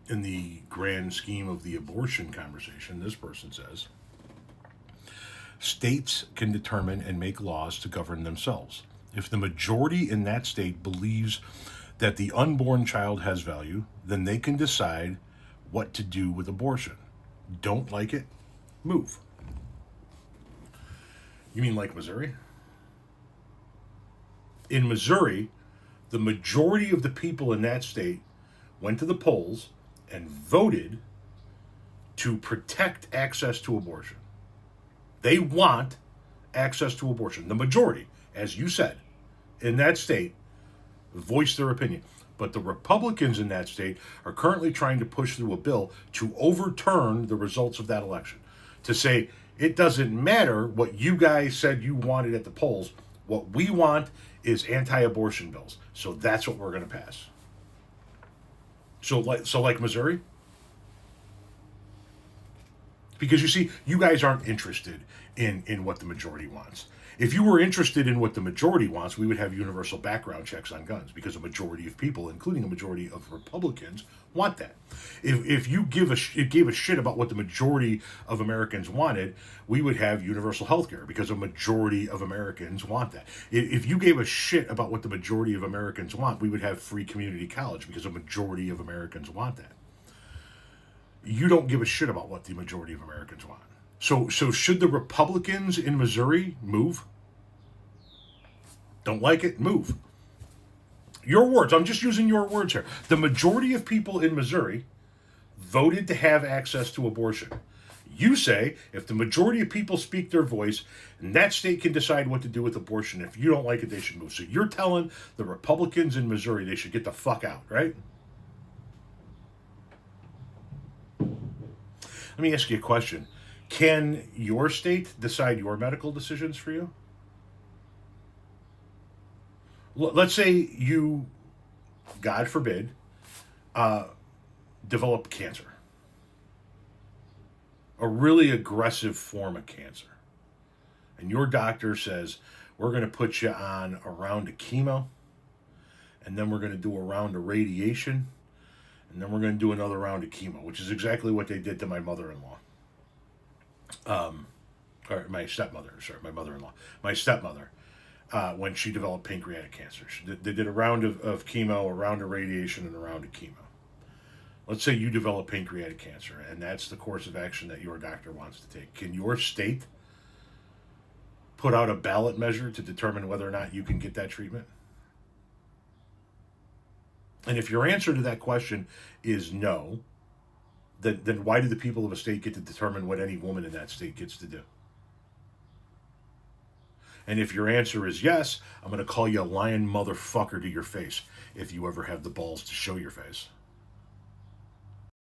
in the grand scheme of the abortion conversation, this person says, states can determine and make laws to govern themselves. If the majority in that state believes that the unborn child has value, then they can decide what to do with abortion. Don't like it? Move. You mean like Missouri? In Missouri, the majority of the people in that state went to the polls and voted to protect access to abortion. They want access to abortion. The majority, as you said, in that state, voiced their opinion. But the Republicans in that state are currently trying to push through a bill to overturn the results of that election. To say, it doesn't matter what you guys said you wanted at the polls. What we want is anti-abortion bills. So that's what we're going to pass. So like Missouri? Because you see, you guys aren't interested in what the majority wants. If you were interested in what the majority wants, we would have universal background checks on guns, because a majority of people, including a majority of Republicans, want that. If you gave a shit about what the majority of Americans wanted, we would have universal health care, because a majority of Americans want that. If you gave a shit about what the majority of Americans want, we would have free community college, because a majority of Americans want that. You don't give a shit about what the majority of Americans want. So should the Republicans in Missouri move? Don't like it? Move. Your words. I'm just using your words here. The majority of people in Missouri voted to have access to abortion. You say if the majority of people speak their voice, and that state can decide what to do with abortion. If you don't like it, they should move. So you're telling the Republicans in Missouri they should get the fuck out, right? Let me ask you a question. Can your state decide your medical decisions for you? Let's say you, God forbid, develop cancer. A really aggressive form of cancer. And your doctor says, we're going to put you on a round of chemo, and then we're going to do a round of radiation, and then we're going to do another round of chemo, which is exactly what they did to my mother-in-law. Or my stepmother, sorry, my mother-in-law. My stepmother, when she developed pancreatic cancer. They did a round of chemo, a round of radiation, and a round of chemo. Let's say you develop pancreatic cancer, and that's the course of action that your doctor wants to take. Can your state put out a ballot measure to determine whether or not you can get that treatment? And if your answer to that question is no, then why do the people of a state get to determine what any woman in that state gets to do? And if your answer is yes, I'm going to call you a lying motherfucker to your face if you ever have the balls to show your face.